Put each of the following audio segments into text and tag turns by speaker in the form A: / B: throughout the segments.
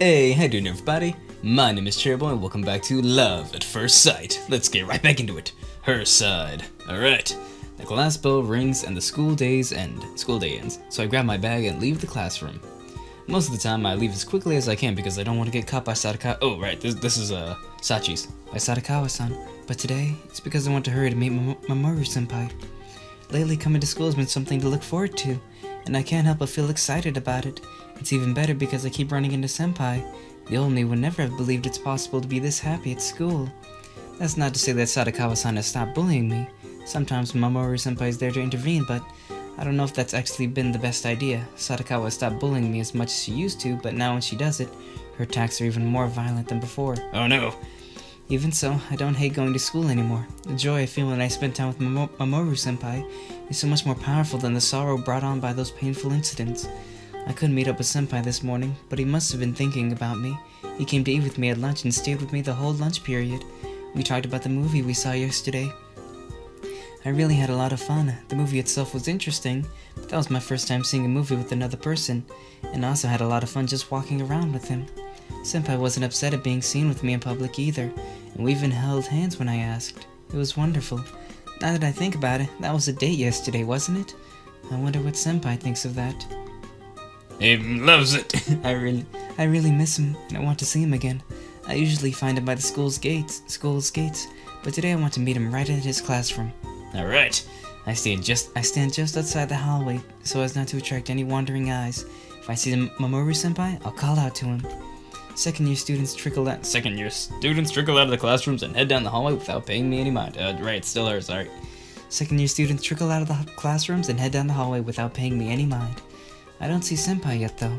A: Hey, how you doing everybody? My name is CherryBoy and welcome back to Love at First Sight. Let's get right back into it. Her side. Alright. The class bell rings and the school day ends, so I grab my bag and leave the classroom. Most of the time I leave as quickly as I can because I don't want to get caught by Sadakawa. Oh right, this is Sachi's. By Sadakawa-san. But today, it's because I want to hurry to meet Mamoru-senpai. Lately coming to school has been something to look forward to, and I can't help but feel excited about it. It's even better because I keep running into senpai. The old me would never have believed it's possible to be this happy at school. That's not to say that Sadakawa-san has stopped bullying me. Sometimes Mamoru-senpai is there to intervene, but I don't know if that's actually been the best idea. Sadakawa stopped bullying me as much as she used to, but now when she does it, her attacks are even more violent than before. Oh no! Even so, I don't hate going to school anymore. The joy I feel when I spend time with Mamoru-senpai is so much more powerful than the sorrow brought on by those painful incidents. I couldn't meet up with senpai this morning, but he must have been thinking about me. He came to eat with me at lunch and stayed with me the whole lunch period. We talked about the movie we saw yesterday. I really had a lot of fun. The movie itself was interesting, but that was my first time seeing a movie with another person, and I also had a lot of fun just walking around with him. Senpai wasn't upset at being seen with me in public either, and we even held hands when I asked. It was wonderful. Now that I think about it, that was a date yesterday, wasn't it? I wonder what senpai thinks of that. He loves it. I really miss him, and I want to see him again. I usually find him by the school's gates, but today I want to meet him right in his classroom. Alright. I stand just outside the hallway, so as not to attract any wandering eyes. If I see Mamoru-senpai, I'll call out to him. Second year students trickle out of the classrooms and head down the hallway without paying me any mind. Right, still her, sorry. Second year students trickle out of the classrooms and head down the hallway without paying me any mind. I don't see senpai yet though.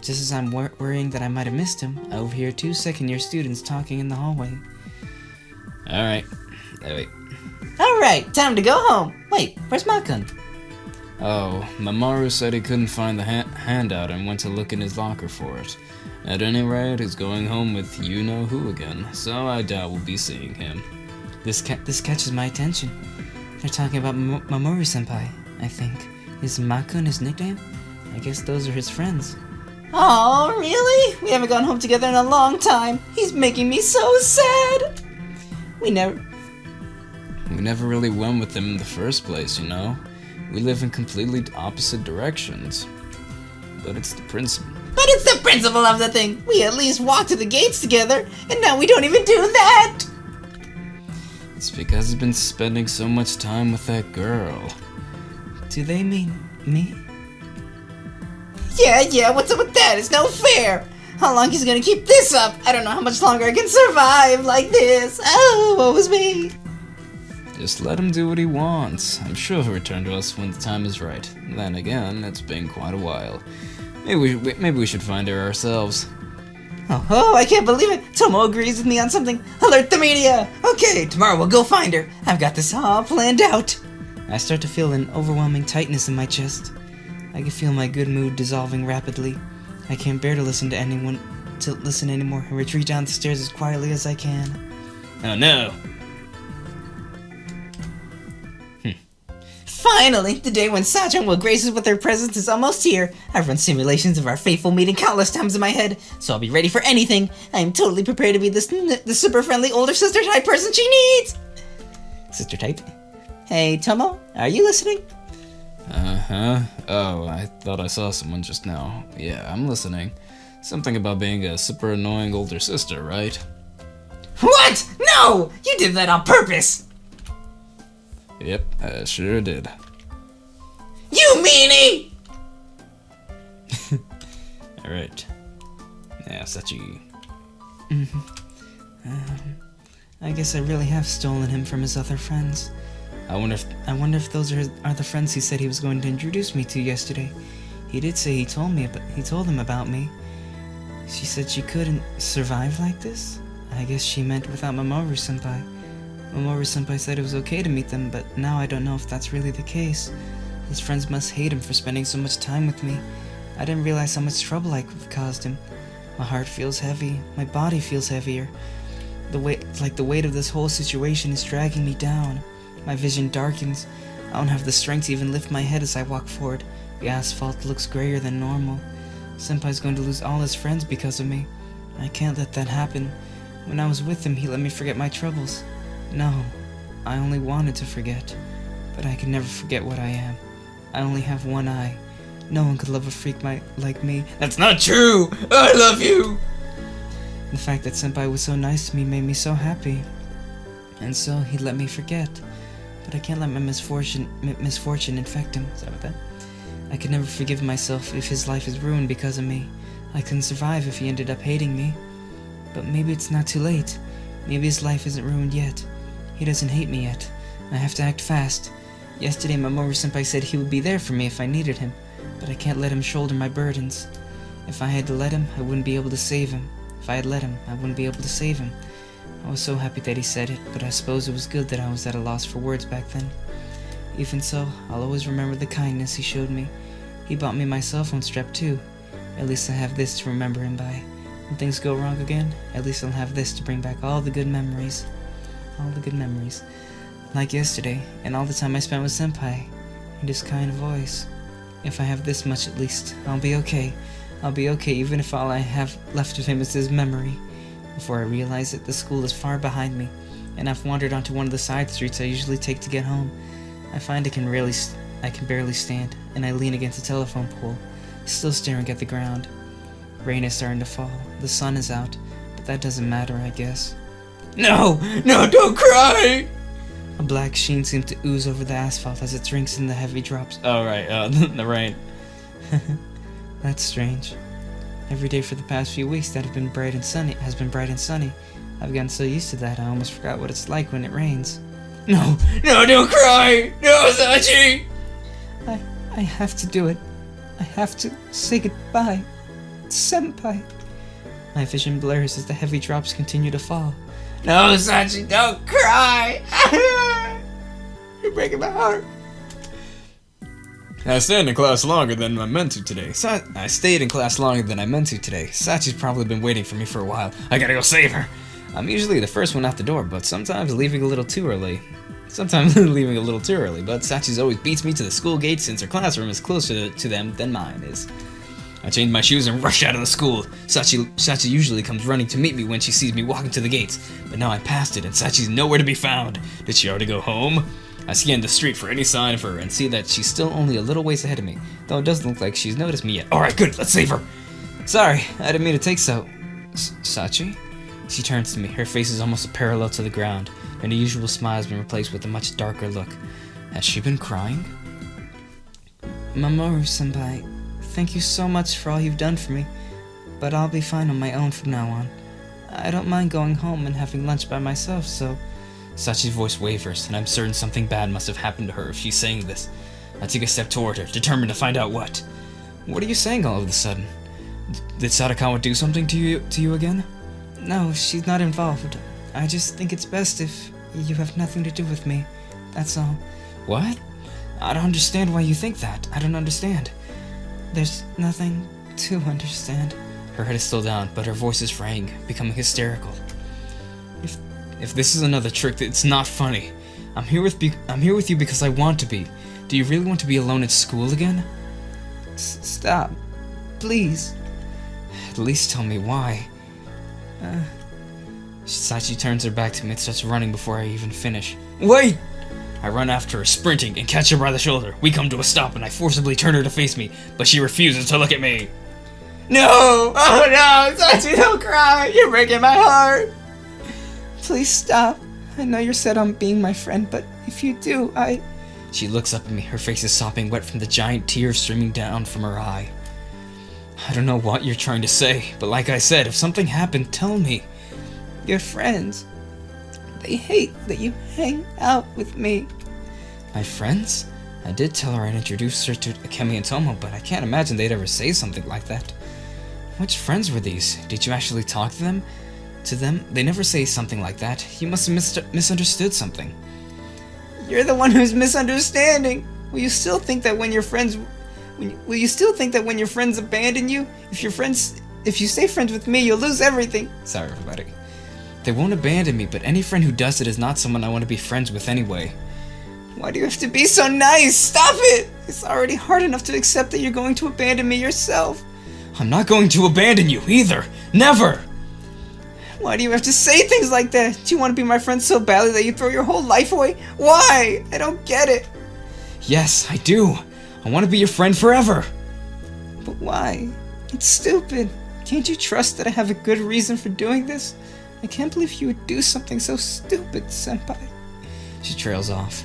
A: Just as I'm worrying that I might have missed him, I overhear two second year students talking in the hallway. Alright. Wait. Alright, time to go home. Wait, where's Makun? Oh, Mamoru said he couldn't find the handout and went to look in his locker for it. At any rate, he's going home with you-know-who again, so I doubt we'll be seeing him. This catches my attention. They're talking about Mamoru-senpai, I think. Is Makun his nickname? I guess those are his friends. Oh, really? We haven't gone home together in a long time. He's making me so sad. We never really went with him in the first place, you know? We live in completely opposite directions. But it's the principle. But it's the principle of the thing! We at least walked to the gates together, and now we don't even do that! It's because he's been spending so much time with that girl. Do they mean me? Yeah, what's up with that? It's no fair! How long he's gonna keep this up? I don't know how much longer I can survive like this! Oh, woe is me! Just let him do what he wants. I'm sure he'll return to us when the time is right. Then again, it's been quite a while. Maybe we should find her ourselves. Oh, I can't believe it! Tomo agrees with me on something! Alert the media! Okay, tomorrow we'll go find her! I've got this all planned out! I start to feel an overwhelming tightness in my chest. I can feel my good mood dissolving rapidly. I can't bear to listen anymore and retreat down the stairs as quietly as I can. Oh no! Finally, the day when Sachi will grace us with her presence is almost here. I've run simulations of our fateful meeting countless times in my head, so I'll be ready for anything. I am totally prepared to be the super friendly older sister type person she needs. Sister type? Hey, Tomo, are you listening? Uh-huh. Oh, I thought I saw someone just now. Yeah, I'm listening. Something about being a super annoying older sister, right? What? No! You did that on purpose! Yep, I sure did. You meanie! Alright. Yeah, Sachi. I guess I really have stolen him from his other friends. I wonder if those are the friends he said he was going to introduce me to yesterday. He did say he told them about me. She said she couldn't survive like this. I guess she meant without Mamoru-senpai. Mamoru-senpai said it was okay to meet them, but now I don't know if that's really the case. His friends must hate him for spending so much time with me. I didn't realize how much trouble I've caused him. My heart feels heavy. My body feels heavier. The weight of this whole situation is dragging me down. My vision darkens. I don't have the strength to even lift my head as I walk forward. The asphalt looks grayer than normal.
B: Senpai's going to lose all his friends because of me. I can't let that happen. When I was with him, he let me forget my troubles. No, I only wanted to forget. But I could never forget what I am. I only have one eye. No one could love a freak like me.
A: That's not true! I love you!
B: The fact that Senpai was so nice to me made me so happy. And so he let me forget. But I can't let my misfortune infect him. Sorry about that. I could never forgive myself if his life is ruined because of me. I couldn't survive if he ended up hating me. But maybe it's not too late. Maybe his life isn't ruined yet. He doesn't hate me yet. I have to act fast. Yesterday Mamoru Senpai said he would be there for me if I needed him. But I can't let him shoulder my burdens. If I had to let him, I wouldn't be able to save him. If I had let him, I wouldn't be able to save him. I was so happy that he said it, but I suppose it was good that I was at a loss for words back then. Even so, I'll always remember the kindness he showed me. He bought me my cell phone strap too. At least I have this to remember him by. When things go wrong again, at least I'll have this to bring back all the good memories. All the good memories. Like yesterday, and all the time I spent with Senpai, and his kind voice. If I have this much at least, I'll be okay. I'll be okay even if all I have left of him is his memory. Before I realize it, the school is far behind me, and I've wandered onto one of the side streets I usually take to get home. I find I can barely stand, and I lean against a telephone pole, still staring at the ground. Rain is starting to fall, the sun is out, but that doesn't matter, I guess.
A: No! No, don't cry!
B: A black sheen seems to ooze over the asphalt as it drinks in the heavy drops.
A: Oh, right, the rain.
B: That's strange. Every day for the past few weeks that has been bright and sunny. I've gotten so used to that I almost forgot what it's like when it rains.
A: No, no, don't cry! No, Sachi!
B: I have to do it. I have to say goodbye. Senpai. My vision blurs as the heavy drops continue to fall.
A: No, Sachi, don't cry! You're breaking my heart. I stayed in class longer than I meant to today. Sachi's probably been waiting for me for a while. I gotta go save her. I'm usually the first one out the door, but sometimes leaving a little too early. But Sachi's always beats me to the school gate since her classroom is closer to them than mine is. I change my shoes and rush out of the school. Sachi usually comes running to meet me when she sees me walking to the gates, but now I passed it and Sachi's nowhere to be found. Did she already go home? I scan the street for any sign of her and see that she's still only a little ways ahead of me, though it doesn't look like she's noticed me yet. Alright, good, let's save her!
B: Sorry, I didn't mean to take so... Sachi? She turns to me, her face is almost parallel to the ground, and her usual smile has been replaced with a much darker look. Has she been crying? Mamoru-senpai, thank you so much for all you've done for me, but I'll be fine on my own from now on. I don't mind going home and having lunch by myself, so...
A: Sachi's voice wavers, and I'm certain something bad must have happened to her if she's saying this. I take a step toward her, determined to find out what. What are you saying all of a sudden? Did Sadakawa do something to you again?
B: No, she's not involved. I just think it's best if you have nothing to do with me. That's all.
A: What? I don't understand why you think that. I don't understand.
B: There's nothing to understand.
A: Her head is still down, but her voice is fraying, becoming hysterical. If this is another trick, it's not funny. I'm here with you because I want to be. Do you really want to be alone at school again?
B: Stop. Please.
A: At least tell me why. Sachi turns her back to me and starts running before I even finish. Wait! I run after her, sprinting, and catch her by the shoulder. We come to a stop and I forcibly turn her to face me, but she refuses to look at me. No! Oh no! Sachi, don't cry! You're breaking my heart!
B: Please stop. I know you're set on being my friend, but if you do,
A: She looks up at me, her face is sopping wet from the giant tears streaming down from her eye. I don't know what you're trying to say, but like I said, if something happened, tell me.
B: Your friends. They hate that you hang out with me.
A: My friends? I did tell her I'd introduce her to Akemi and Tomo, but I can't imagine they'd ever say something like that. Which friends were these? Did you actually talk to them? They never say something like that. You must have misunderstood something.
B: You're the one who's misunderstanding. Will you still think that when your friends abandon you? If you stay friends with me, you'll lose everything.
A: Sorry, everybody. They won't abandon me, but any friend who does it is not someone I want to be friends with anyway.
B: Why do you have to be so nice? Stop it! It's already hard enough to accept that you're going to abandon me yourself.
A: I'm not going to abandon you either. Never!
B: Why do you have to say things like that? Do you want to be my friend so badly that you throw your whole life away? Why? I don't get it.
A: Yes, I do. I want to be your friend forever.
B: But why? It's stupid. Can't you trust that I have a good reason for doing this? I can't believe you would do something so stupid, Senpai.
A: She trails off.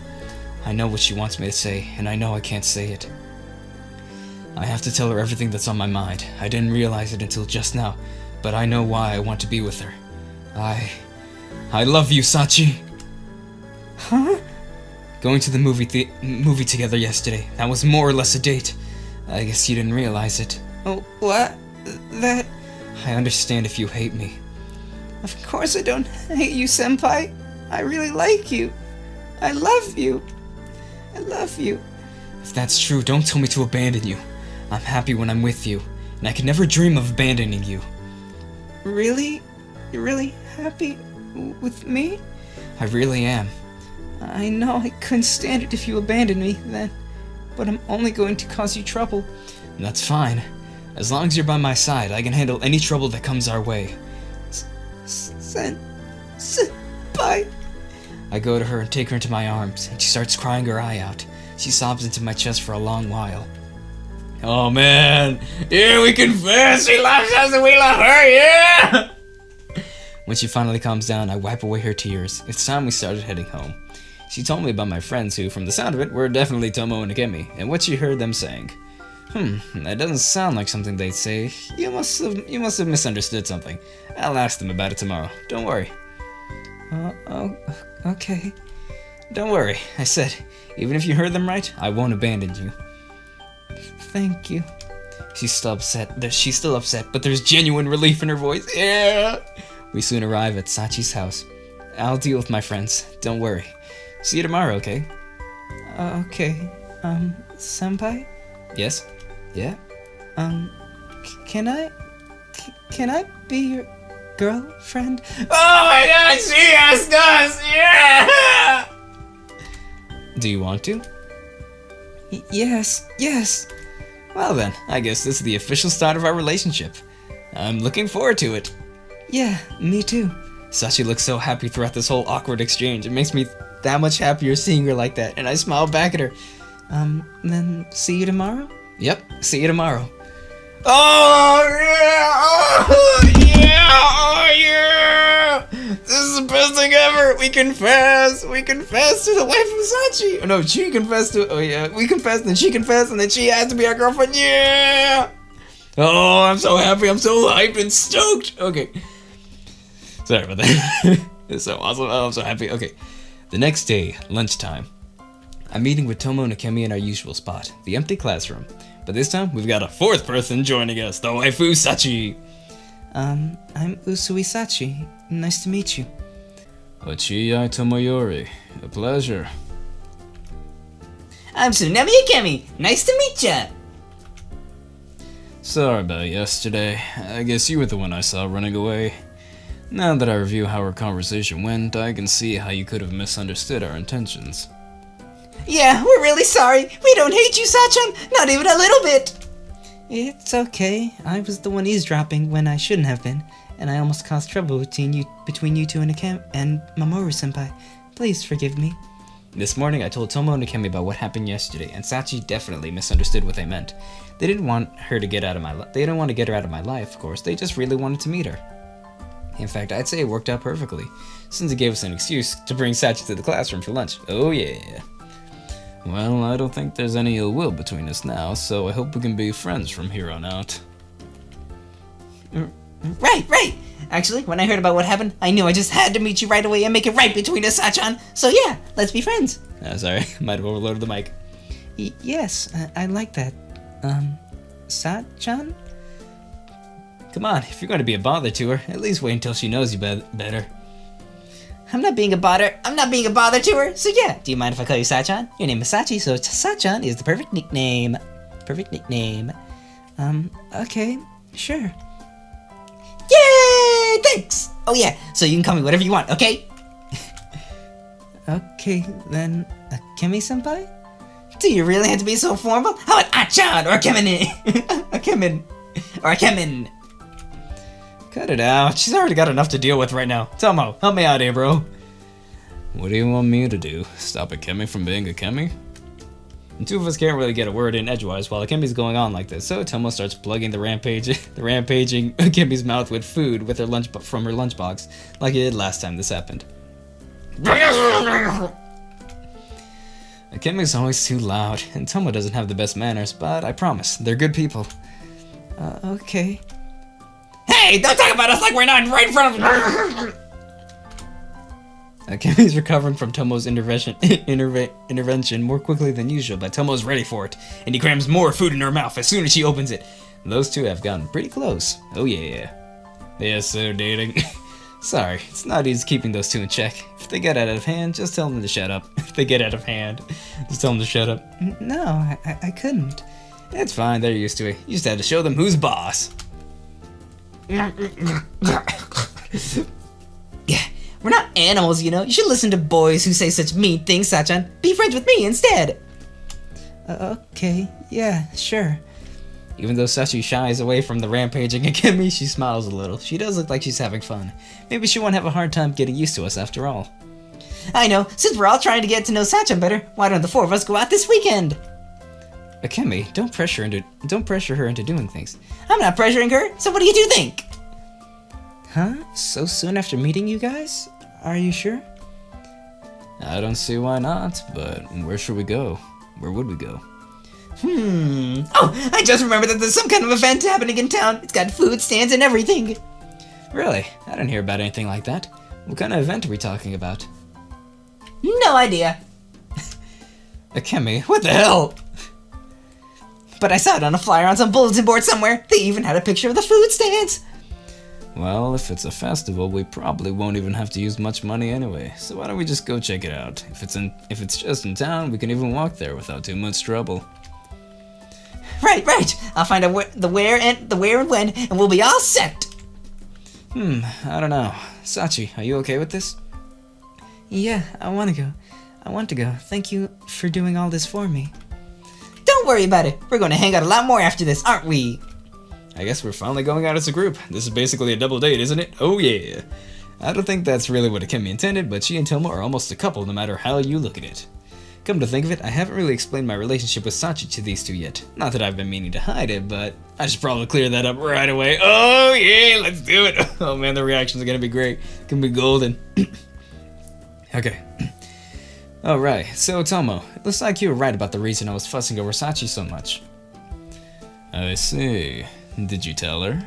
A: I know what she wants me to say, and I know I can't say it. I have to tell her everything that's on my mind. I didn't realize it until just now, but I know why I want to be with her. I love you, Sachi.
B: Huh?
A: Going to the movie together yesterday. That was more or less a date. I guess you didn't realize it.
B: Oh, what? That...
A: I understand if you hate me.
B: Of course I don't hate you, Senpai. I really like you. I love you. I love you.
A: If that's true, don't tell me to abandon you. I'm happy when I'm with you, and I could never dream of abandoning you.
B: Really? You're really happy with me?
A: I really am.
B: I know I couldn't stand it if you abandoned me then, but I'm only going to cause you trouble.
A: And that's fine. As long as you're by my side, I can handle any trouble that comes our way.
B: Senpai.
A: I go to her and take her into my arms, and she starts crying her eye out. She sobs into my chest for a long while. Oh man! Yeah, we confess! She loves us and we love her, yeah! When she finally calms down, I wipe away her tears. It's time we started heading home. She told me about my friends who, from the sound of it, were definitely Tomo and Akemi, and what she heard them saying. That doesn't sound like something they'd say. You must have misunderstood something. I'll ask them about it tomorrow. Don't worry.
B: Okay.
A: Don't worry, I said. Even if you heard them right, I won't abandon you.
B: Thank you.
A: She's still upset, but there's genuine relief in her voice. Yeah! We soon arrive at Sachi's house. I'll deal with my friends. Don't worry. See you tomorrow, okay?
B: Okay. Senpai?
A: Yes? Yeah?
B: Can I be your girlfriend?
A: Oh my god, she asked us! Yeah! Do you want to?
B: Yes.
A: Well then, I guess this is the official start of our relationship. I'm looking forward to it.
B: Yeah, me too.
A: Sachi looks so happy throughout this whole awkward exchange. It makes me that much happier seeing her like that, and I smile back at her.
B: Then see you tomorrow?
A: Yep, see you tomorrow. Oh yeah! Oh yeah! Oh yeah! This is the best thing ever! We confess to the waifu Sachi! Oh no, she confessed to, oh yeah, we confessed and she confessed and then she has to be our girlfriend, yeah! Oh, I'm so happy, I'm so hyped and stoked! Okay. Sorry about that. It's so awesome, oh, I'm so happy, okay. The next day, lunchtime. I'm meeting with Tomo and Akemi in our usual spot, the empty classroom. But this time, we've got a fourth person joining us, the waifu Sachi.
B: I'm Usui Sachi. Nice to meet you.
A: Ochiai Tomoyori. A pleasure.
C: I'm Tsunami Akemi. Nice to meet ya.
A: Sorry about yesterday. I guess you were the one I saw running away. Now that I review how our conversation went, I can see how you could have misunderstood our intentions.
C: Yeah, we're really sorry. We don't hate you, Sachan. Not even a little bit.
B: It's okay. I was the one eavesdropping when I shouldn't have been, and I almost caused trouble between you two and Mamoru-senpai. Please forgive me.
A: This morning, I told Tomo and Akemi about what happened yesterday, and Sachi definitely misunderstood what they meant. They didn't want her to get out of my life. They didn't want to get her out of my life, of course. They just really wanted to meet her. In fact, I'd say it worked out perfectly, since it gave us an excuse to bring Sachi to the classroom for lunch. Oh yeah. Well, I don't think there's any ill will between us now, so I hope we can be friends from here on out.
C: Right. Actually, when I heard about what happened, I knew I just had to meet you right away and make it right between us, Sachan. So yeah, let's be friends.
A: Sorry, might have overloaded the mic.
B: Yes, I like that. Sachan?
A: Come on, if you're going to be a bother to her, at least wait until she knows you better.
C: I'm not being a bother to her. So yeah, do you mind if I call you Sachan? Your name is Sachi, so Sachan is the perfect nickname.
B: Okay, sure.
C: Yay! Thanks! Oh yeah, so you can call me whatever you want, okay?
B: Okay, then, Akemi-senpai?
C: Do you really have to be so formal? How about Achan or Kemin? or I come in.
A: Cut it out. She's already got enough to deal with right now. Tomo, help me out here, bro. What do you want me to do? Stop Akemi from being Akemi? The two of us can't really get a word in edgewise while Akemi's going on like this, so Tomo starts plugging the rampaging Akemi's mouth with food with her from her lunchbox, like he did last time this happened. Akemi's always too loud, and Tomo doesn't have the best manners, but I promise, they're good people.
B: Okay.
C: Hey, don't talk about us like we're not right in front of...
A: Akemi's recovering from Tomo's intervention more quickly than usual, but Tomo's ready for it, and he crams more food in her mouth as soon as she opens it. Those two have gotten pretty close. Oh yeah. Yes, they're dating. Sorry, it's not easy keeping those two in check. If they get out of hand, just tell them to shut up. If they get out of hand, just tell them to shut up.
B: No, I couldn't.
A: It's fine, they're used to it. You just had to show them who's boss.
C: Yeah, we're not animals, you know. You should listen to boys who say such mean things, Sachan. Be friends with me instead.
B: Okay, yeah, sure.
A: Even though Sachi shies away from the rampaging Akemi, she smiles a little. She does look like she's having fun. Maybe she won't have a hard time getting used to us after all.
C: I know. Since we're all trying to get to know Sachan better, why don't the four of us go out this weekend?
A: Akemi, don't pressure her into doing things.
C: I'm not pressuring her, so what do you think?
B: Huh? So soon after meeting you guys? Are you sure?
A: I don't see why not, but where should we go? Where would we go?
C: Oh, I just remembered that there's some kind of event happening in town. It's got food stands and everything.
A: Really? I didn't hear about anything like that. What kind of event are we talking about?
C: No idea.
A: Akemi, what the hell?
C: But I saw it on a flyer on some bulletin board somewhere. They even had a picture of the food stands.
A: Well, if it's a festival, we probably won't even have to use much money anyway. So why don't we just go check it out? If it's just in town, we can even walk there without too much trouble.
C: Right. I'll find out the where and when, and we'll be all set.
A: I don't know. Sachi, are you okay with this?
B: Yeah, I want to go. Thank you for doing all this for me.
C: Don't worry about it. We're going to hang out a lot more after this, aren't we?
A: I guess we're finally going out as a group. This is basically a double date, isn't it? Oh yeah. I don't think that's really what Akemi intended, but she and Tomo are almost a couple no matter how you look at it. Come to think of it, I haven't really explained my relationship with Sachi to these two yet. Not that I've been meaning to hide it, but I should probably clear that up right away. Oh yeah, let's do it. Oh man, the reactions are gonna be great. It's gonna be golden. Okay. Alright, so Tomo, it looks like you were right about the reason I was fussing over Sachi so much. I see. Did you tell her?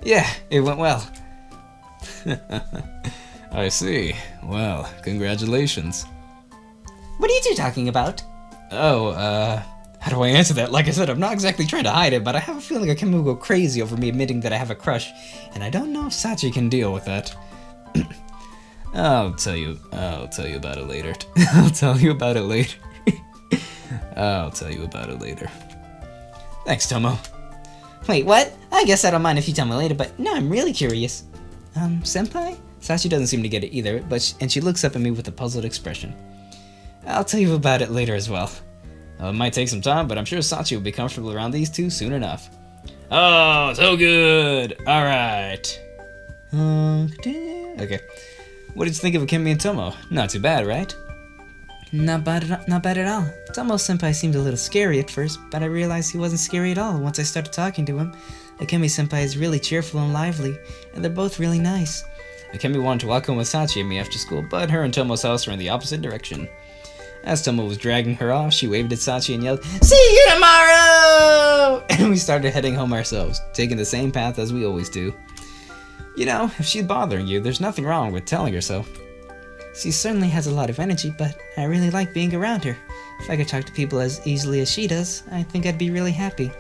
B: Yeah, it went well.
A: I see. Well, congratulations.
C: What are you two talking about?
A: Oh, how do I answer that? Like I said, I'm not exactly trying to hide it, but I have a feeling Akemi will go crazy over me admitting that I have a crush, and I don't know if Sachi can deal with that. I'll tell you about it later. I'll tell you about it later. Thanks, Tomo.
C: Wait, what? I guess I don't mind if you tell me later, but now I'm really curious.
B: Senpai?
A: Sachi doesn't seem to get it either, and she looks up at me with a puzzled expression. I'll tell you about it later as well. It might take some time, but I'm sure Sachi will be comfortable around these two soon enough. Oh, so good! Alright. Okay. What did you think of Akemi and Tomo? Not too bad, right?
B: Not bad at all. Tomo-senpai seemed a little scary at first, but I realized he wasn't scary at all once I started talking to him. Akemi-senpai is really cheerful and lively, and they're both really nice.
A: Akemi wanted to walk home with Sachi and me after school, but her and Tomo's house were in the opposite direction. As Tomo was dragging her off, she waved at Sachi and yelled, "See you tomorrow!" And we started heading home ourselves, taking the same path as we always do. You know, if she's bothering you, there's nothing wrong with telling her so.
B: She certainly has a lot of energy, but I really like being around her. If I could talk to people as easily as she does, I think I'd be really happy.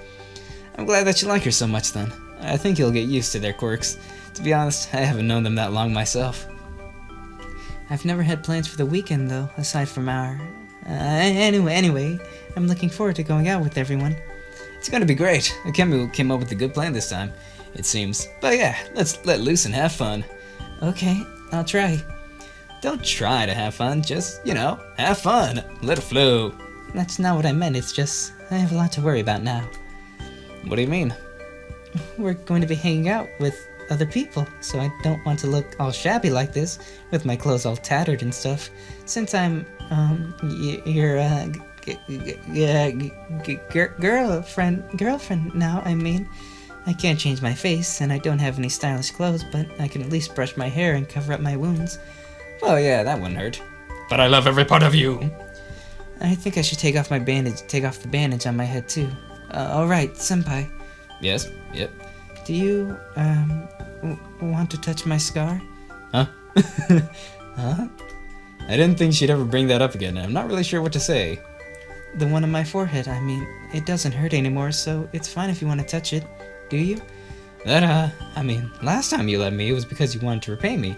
A: I'm glad that you like her so much then. I think you'll get used to their quirks. To be honest, I haven't known them that long myself.
B: I've never had plans for the weekend though, aside from our... Anyway, I'm looking forward to going out with everyone.
A: It's gonna be great. Akemi came up with a good plan this time, it seems. But yeah, let's let loose and have fun.
B: Okay, I'll try.
A: Don't try to have fun, just, have fun. Let it flow.
B: That's not what I meant, it's just, I have a lot to worry about now.
A: What do you mean?
B: we're going to be hanging out with other people, so I don't want to look all shabby like this, with my clothes all tattered and stuff. Since I'm, your, girlfriend now, I mean. I can't change my face, and I don't have any stylish clothes, but I can at least brush my hair and cover up my wounds.
A: Well, yeah, that wouldn't hurt. But I love every part of you.
B: I think I should take off the bandage on my head, too. Alright, senpai.
A: Yes, yep.
B: Do you, want to touch my scar?
A: Huh? Huh? I didn't think she'd ever bring that up again, and I'm not really sure what to say.
B: The one on my forehead, I mean, it doesn't hurt anymore, so it's fine if you want to touch it. Do you?
A: That, I mean, last time you let me, it was because you wanted to repay me.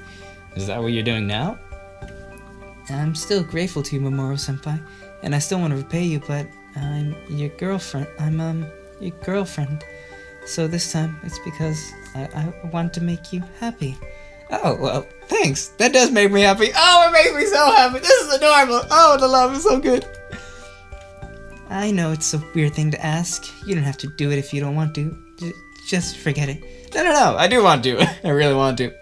A: Is that what you're doing now?
B: I'm still grateful to you, Mamoru-senpai, and I still want to repay you, but I'm your girlfriend. Your girlfriend. So this time, it's because I want to make you happy.
A: Oh, well, thanks. That does make me happy. Oh, it makes me so happy. This is adorable. Oh, the love is so good.
B: I know it's a weird thing to ask. You don't have to do it if you don't want to. Just forget it.
A: No. I do want to. I really want to.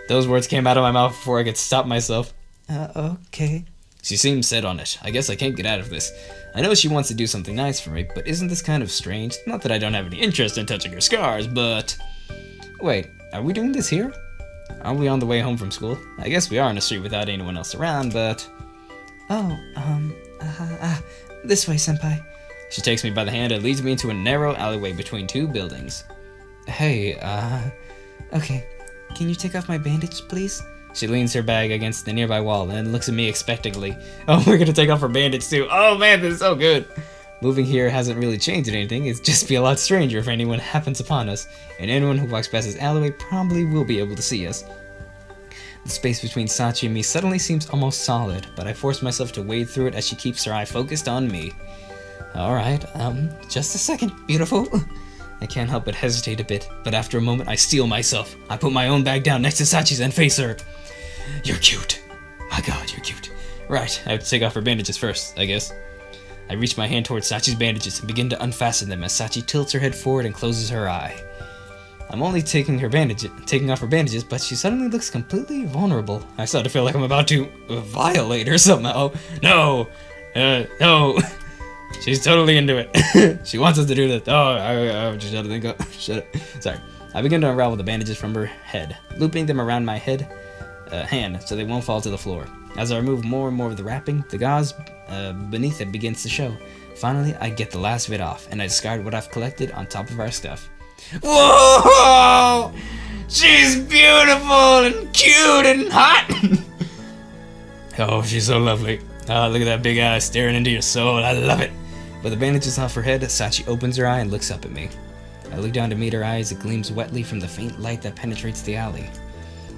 A: Those words came out of my mouth before I could stop myself.
B: Okay.
A: She seems set on it. I guess I can't get out of this. I know she wants to do something nice for me, but isn't this kind of strange? Not that I don't have any interest in touching her scars, but... Wait, are we doing this here? Aren't we on the way home from school? I guess we are on the street without anyone else around, but...
B: This way, senpai.
A: She takes me by the hand and leads me into a narrow alleyway between two buildings.
B: Hey, okay. Can you take off my bandage, please?
A: She leans her bag against the nearby wall and looks at me expectantly. Oh, we're gonna take off her bandage too. Oh man, this is so good. Moving here hasn't really changed anything. It'd just be a lot stranger if anyone happens upon us, and anyone who walks past this alleyway probably will be able to see us. The space between Sachi and me suddenly seems almost solid, but I force myself to wade through it as she keeps her eye focused on me. Alright, just a second, beautiful. I can't help but hesitate a bit, but after a moment I steel myself. I put my own bag down next to Sachi's and face her. You're cute. My god, you're cute. Right, I have to take off her bandages first, I guess. I reach my hand towards Sachi's bandages and begin to unfasten them as Sachi tilts her head forward and closes her eye. I'm only taking off her bandages, but she suddenly looks completely vulnerable. I start to feel like I'm about to violate her somehow. No! No! She's totally into it. She wants us to do this. Oh, I just had to think of... Shut up. Sorry. I begin to unravel the bandages from her head, looping them around my hand so they won't fall to the floor. As I remove more and more of the wrapping, the gauze beneath it begins to show. Finally, I get the last of it off, and I discard what I've collected on top of our stuff. Whoa! She's beautiful and cute and hot! Oh, she's so lovely. Oh, look at that big eye staring into your soul. I love it. With the bandages off her head, Sachi opens her eye and looks up at me. I look down to meet her eye as it gleams wetly from the faint light that penetrates the alley.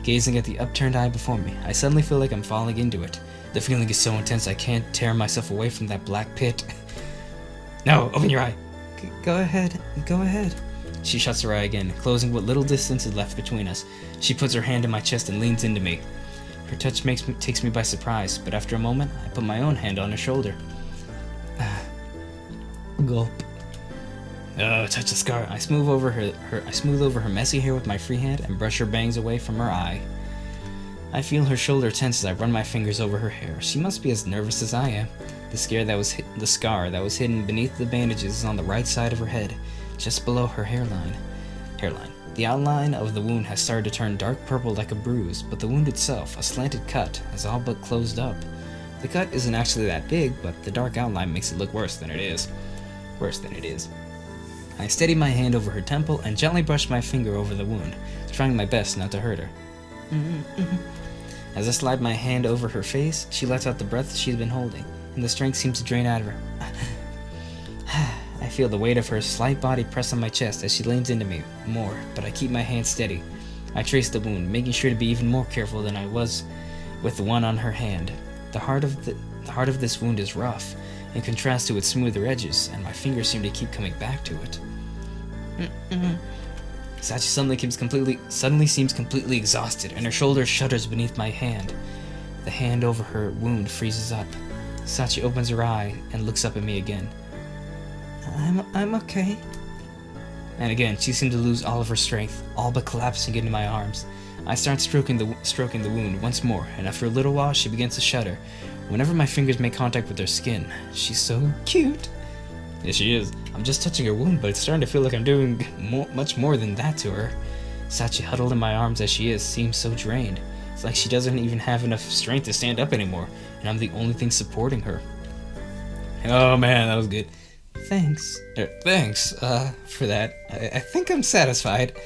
A: Gazing at the upturned eye before me, I suddenly feel like I'm falling into it. The feeling is so intense I can't tear myself away from that black pit. No, open your eye.
B: Go ahead.
A: She shuts her eye again, closing what little distance is left between us. She puts her hand in my chest and leans into me. Her touch takes me by surprise, but after a moment, I put my own hand on her shoulder.
B: Gulp.
A: Touch the scar. I smooth over her messy hair with my free hand and brush her bangs away from her eye. I feel her shoulder tense as I run my fingers over her hair. She must be as nervous as I am. The scar that was hidden beneath the bandages is on the right side of her head, just below her hairline. The outline of the wound has started to turn dark purple like a bruise, but the wound itself, a slanted cut, has all but closed up. The cut isn't actually that big, but the dark outline makes it look worse than it is. I steady my hand over her temple and gently brush my finger over the wound, trying my best not to hurt her. As I slide my hand over her face, she lets out the breath she's been holding, and the strength seems to drain out of her. I feel the weight of her slight body press on my chest as she leans into me more, but I keep my hand steady. I trace the wound, making sure to be even more careful than I was with the one on her hand. The heart of this wound is rough, in contrast to its smoother edges, and my fingers seem to keep coming back to it. Sachi suddenly seems completely exhausted, and her shoulder shudders beneath my hand. The hand over her wound freezes up. Sachi opens her eye and looks up at me again.
B: I'm okay. And again, she seemed to lose all of her strength, all but collapsing into my arms. I start stroking the wound once more, and after a little while, she begins to shudder. Whenever my fingers make contact with her skin, she's so cute. Yeah, she is. I'm just touching her wound, but it's starting to feel like I'm doing much more than that to her. Sachi, huddled in my arms as she is, seems so drained. It's like she doesn't even have enough strength to stand up anymore, and I'm the only thing supporting her. Oh man, that was good. Thanks for that. I think I'm satisfied.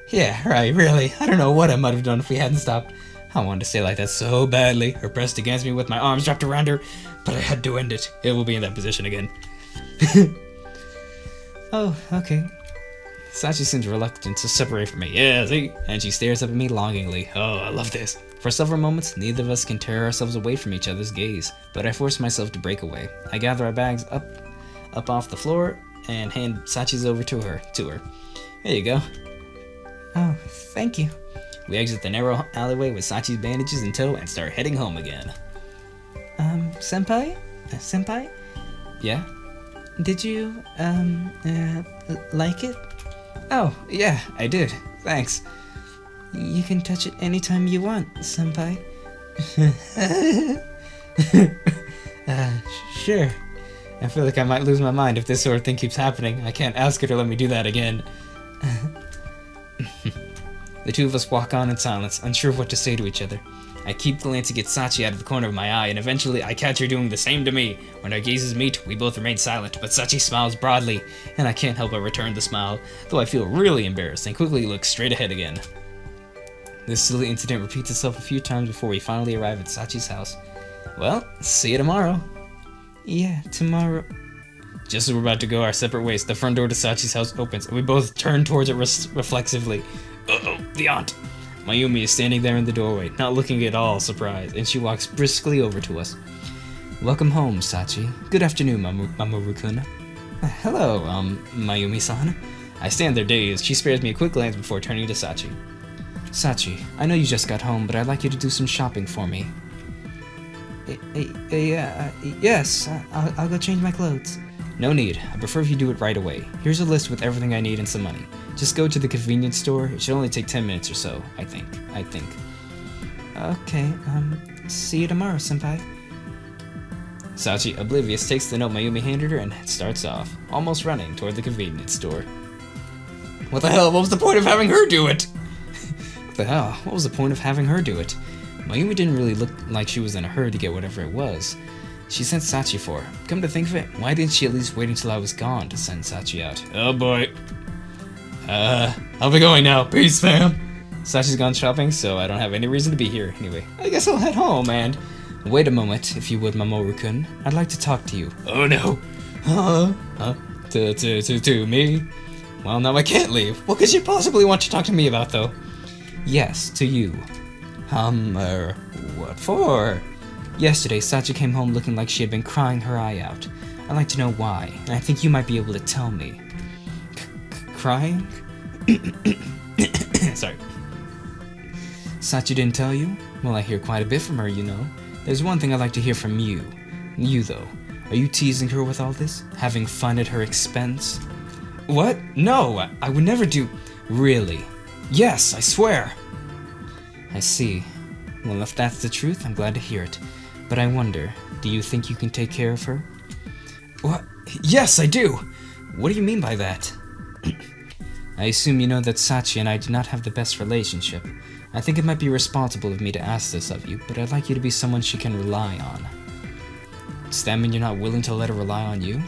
B: Yeah, right, really. I don't know what I might have done if we hadn't stopped. I wanted to stay like that so badly, her pressed against me with my arms wrapped around her, but I had to end it. It will be in that position again. Oh, okay. Sachi seems reluctant to separate from me. Yeah, see? And she stares up at me longingly. Oh, I love this. For several moments, neither of us can tear ourselves away from each other's gaze, but I force myself to break away. I gather our bags up off the floor and hand Sachi's over to her. There you go. Oh, thank you. We exit the narrow alleyway with Sachi's bandages in tow and start heading home again. Senpai? Senpai? Yeah? Did you, like it? Oh, yeah, I did. Thanks. You can touch it anytime you want, Senpai. Sure. I feel like I might lose my mind if this sort of thing keeps happening. I can't ask her to let me do that again. The two of us walk on in silence, unsure of what to say to each other. I keep glancing at Sachi out of the corner of my eye, and eventually I catch her doing the same to me. When our gazes meet, we both remain silent, but Sachi smiles broadly, and I can't help but return the smile, though I feel really embarrassed and quickly look straight ahead again. This silly incident repeats itself a few times before we finally arrive at Sachi's house. Well, see you tomorrow. Yeah, tomorrow. Just as we're about to go our separate ways, the front door to Sachi's house opens, and we both turn towards it reflexively. Uh-oh, the aunt. Mayumi is standing there in the doorway, not looking at all surprised, and she walks briskly over to us. Welcome home, Sachi. Good afternoon, Mamoru-kun. Hello, Mayumi-san. I stand there dazed. She spares me a quick glance before turning to Sachi. Sachi, I know you just got home, but I'd like you to do some shopping for me. Yes, I'll go change my clothes. No need. I prefer if you do it right away. Here's a list with everything I need and some money. Just go to the convenience store. It should only take 10 minutes or so, I think. Okay, see you tomorrow, senpai. Sachi, oblivious, takes the note Mayumi handed her and starts off, almost running toward the convenience store. What the hell? What was the point of having her do it? What the hell? What was the point of having her do it? Mayumi didn't really look like she was in a hurry to get whatever it was. She sent Sachi for her. Come to think of it, why didn't she at least wait until I was gone to send Sachi out? Oh boy. I'll be going now. Peace, fam. Sachi's gone shopping, so I don't have any reason to be here. Anyway, I guess I'll head home, and... Wait a moment, if you would, Mamoru-kun. I'd like to talk to you. Oh no. To me? Well, now I can't leave. What could you possibly want to talk to me about, though? Yes, to you. What for? Yesterday, Sachi came home looking like she had been crying her eye out. I'd like to know why, and I think you might be able to tell me. Crying? Sorry. Sachi didn't tell you? Well, I hear quite a bit from her, you know. There's one thing I'd like to hear from you. You, though. Are you teasing her with all this? Having fun at her expense? What? No, I would never do... Really? Yes, I swear. I see. Well, if that's the truth, I'm glad to hear it. But I wonder, do you think you can take care of her? What? Yes, I do! What do you mean by that? I assume you know that Sachi and I do not have the best relationship. I think it might be responsible of me to ask this of you, but I'd like you to be someone she can rely on. Does that mean you're not willing to let her rely on you?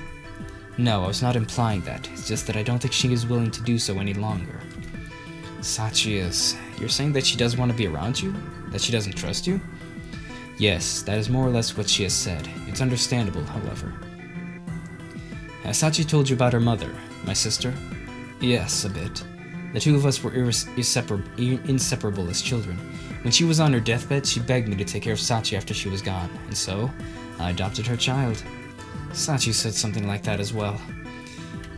B: No, I was not implying that. It's just that I don't think she is willing to do so any longer. Sachi is... You're saying that she does want to be around you? That she doesn't trust you? Yes, that is more or less what she has said. It's understandable, however. Has Sachi told you about her mother, my sister? Yes, a bit. The two of us were inseparable as children. When she was on her deathbed, she begged me to take care of Sachi after she was gone, and so, I adopted her child. Sachi said something like that as well.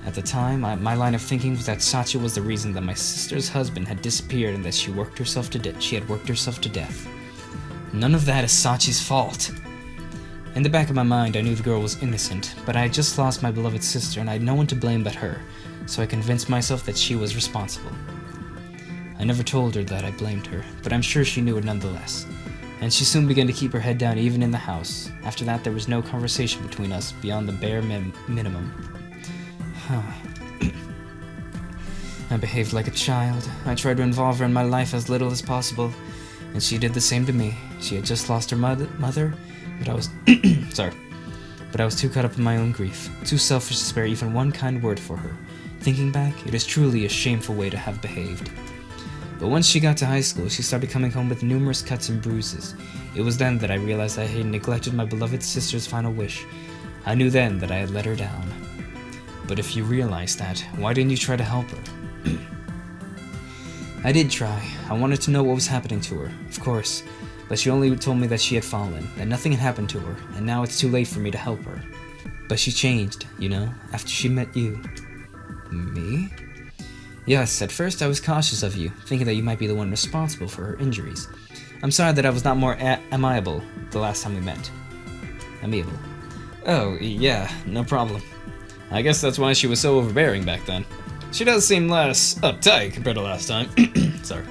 B: At the time, my line of thinking was that Sachi was the reason that my sister's husband had disappeared and that she had worked herself to death. None of that is Sachi's fault. In the back of my mind, I knew the girl was innocent, but I had just lost my beloved sister and I had no one to blame but her. so I convinced myself that she was responsible. I never told her that I blamed her, but I'm sure she knew it nonetheless. And she soon began to keep her head down even in the house. After that, there was no conversation between us beyond the bare minimum. I behaved like a child. I tried to involve her in my life as little as possible, and she did the same to me. She had just lost her mother, but I was but I was too caught up in my own grief, too selfish to spare even one kind word for her. Thinking back, it is truly a shameful way to have behaved. But once she got to high school, she started coming home with numerous cuts and bruises. It was then that I realized I had neglected my beloved sister's final wish. I knew then that I had let her down. But if you realized that, why didn't you try to help her? I did try. I wanted to know what was happening to her, of course. But she only told me that she had fallen, that nothing had happened to her, and now it's too late for me to help her. But she changed, you know, after she met you. Me? Yes, at first I was cautious of you, thinking that you might be the one responsible for her injuries. I'm sorry that I was not more amiable the last time we met. Amiable.
A: Oh, yeah, no problem. I guess that's why she was so overbearing back then. She does seem less uptight compared to last time. Sorry.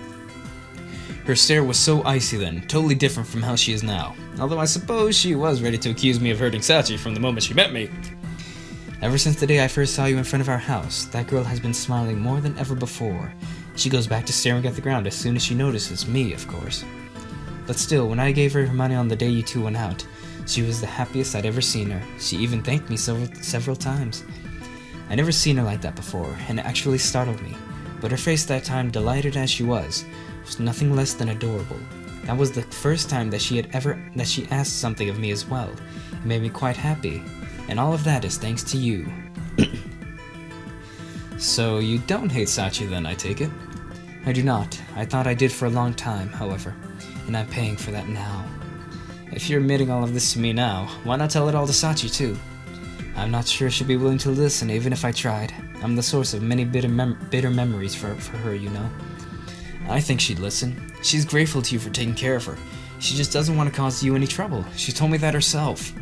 A: Her stare was so icy then, totally different from how she is now. Although I suppose she was ready to accuse me of hurting Sachi from the moment she met me.
B: Ever since the day I first saw you in front of our house, that girl has been smiling more than ever before. She goes back to staring at the ground as soon as she notices me, of course. But still, when I gave her her money on the day you two went out, she was the happiest I'd ever seen her. She even thanked me several times. I never seen her like that before, and it actually startled me. But her face that time, delighted as she was nothing less than adorable. That was the first time that she asked something of me as well. It made me quite happy. And all of that is thanks to you.
A: So you don't hate Sachi then, I take it?
B: I do not. I thought I did for a long time, however, and I'm paying for that now.
A: If you're admitting all of this to me now, why not tell it all to Sachi too?
B: I'm not sure she'd be willing to listen even if I tried. I'm the source of many bitter memories for her, you know.
A: I think she'd listen. She's grateful to you for taking care of her. She just doesn't want to cause you any trouble. She told me that herself.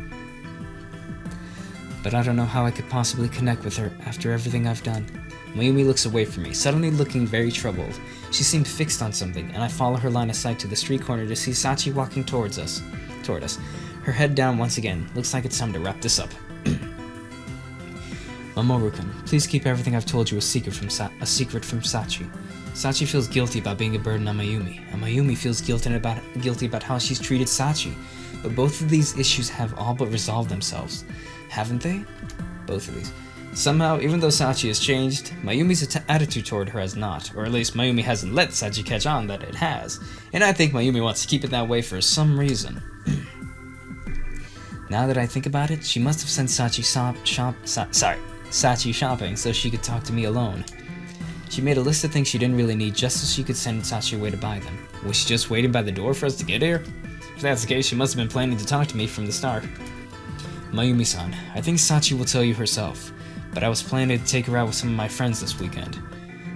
B: But I don't know how I could possibly connect with her after everything I've done. Mayumi looks away from me, suddenly looking very troubled. She seemed fixed on something, and I follow her line of sight to the street corner to see Sachi walking toward us. Her head down once again. Looks like it's time to wrap this up. Mamoru-kun, please keep everything I've told you a secret from Sachi. Sachi feels guilty about being a burden on Mayumi, and Mayumi feels guilty about how she's treated Sachi. But both of these issues have all but resolved themselves, haven't they? Both of these. Somehow, even though Sachi has changed, Mayumi's attitude toward her has not, or at least Mayumi hasn't let Sachi catch on that it has, and I think Mayumi wants to keep it that way for some reason. Now that I think about it, she must have sent Sachi shopping so she could talk to me alone. She made a list of things she didn't really need just so she could send Sachi away to buy them. Was she just waiting by the door for us to get here? If that's the case, she must have been planning to talk to me from the start. Mayumi-san, I think Sachi will tell you herself, but I was planning to take her out with some of my friends this weekend.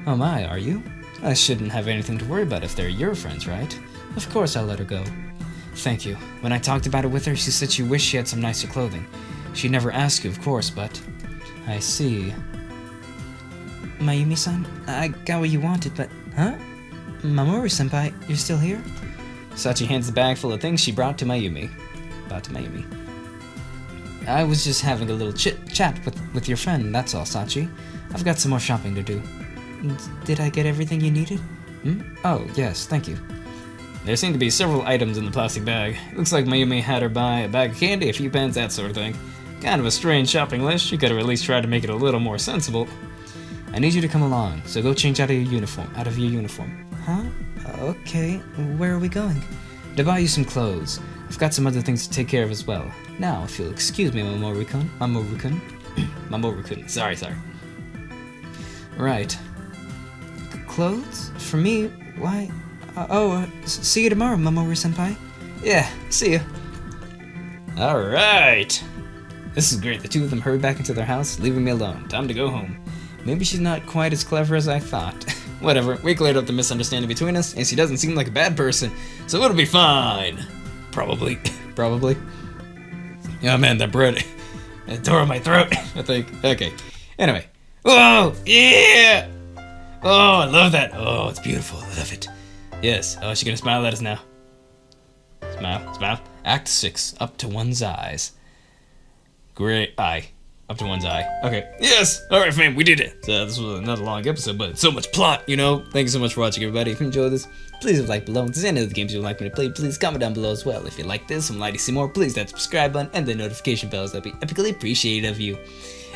B: Oh my, are you? I shouldn't have anything to worry about if they're your friends, right? Of course I'll let her go. Thank you. When I talked about it with her, she said she wished she had some nicer clothing. She'd never ask you, of course, but... I see. Mayumi-san, I got what you wanted, but... Huh? Mamoru-senpai, you're still here?
A: Sachi hands the bag full of things she brought to Mayumi.
B: I was just having a little chit-chat with your friend, that's all, Sachi. I've got some more shopping to do. Did I get everything you needed? Oh, yes, thank you.
A: There seem to be several items in the plastic bag. It looks like Mayumi had her buy a bag of candy, a few pens, that sort of thing. Kind of a strange shopping list. She could have at least tried to make it a little more sensible.
B: I need you to come along, so go change out of your uniform. Huh? Okay, where are we going? To buy you some clothes. I've got some other things to take care of as well. Now, if you'll excuse me, Mamoru-kun.
A: Mamoru-kun. Sorry.
B: Right. Clothes? For me? Why? See you tomorrow, Mamoru-senpai.
A: Yeah, see ya. Alright. This is great. The two of them hurried back into their house, leaving me alone. Time to go home. Maybe she's not quite as clever as I thought. Whatever, we cleared up the misunderstanding between us, and she doesn't seem like a bad person, so it'll be fine. Probably. Oh man, that bread. It tore in my throat, I think. Okay. Anyway, Oh, yeah! Oh, I love that. Oh, it's beautiful. I love it. Yes. Oh, she's gonna smile at us now. Smile, smile. Act 6, up to one's eyes. Great eye. Up to one's eye. Okay. Yes! Alright, fam, we did it. So this was another long episode, but so much plot, you know? Thank you so much for watching, everybody. If you enjoyed this, please leave a like below. If there's any other games you would like me to play, please comment down below as well. If you like this and would like to see more, please hit that subscribe button and the notification bells. That'd be epically appreciated of you.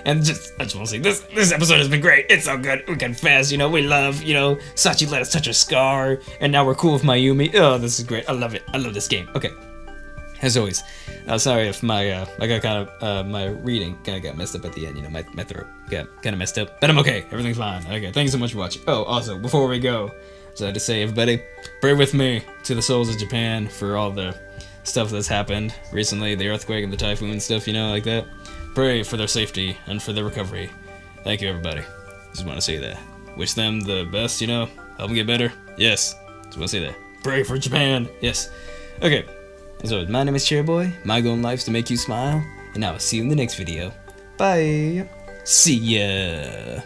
A: And I just want to say, this episode has been great. It's so good. We confess, you know, we love, you know, Sachi let us touch her scar, and now we're cool with Mayumi. Oh, this is great. I love it. I love this game. Okay. As always, sorry if my I got kind of my reading kind of got messed up at the end. You know, my throat got kind of messed up, but I'm okay. Everything's fine. Okay, thank you so much for watching. Oh, also before we go, so I had to say, everybody, pray with me to the souls of Japan for all the stuff that's happened recently, the earthquake and the typhoon and stuff. You know, like that. Pray for their safety and for their recovery. Thank you, everybody. Just want to say that. Wish them the best. You know, help them get better. Yes. Just want to say that. Pray for Japan. Yes. Okay. So, my name is CherryBoy, my goal in life is to make you smile, and I will see you in the next video. Bye! See ya!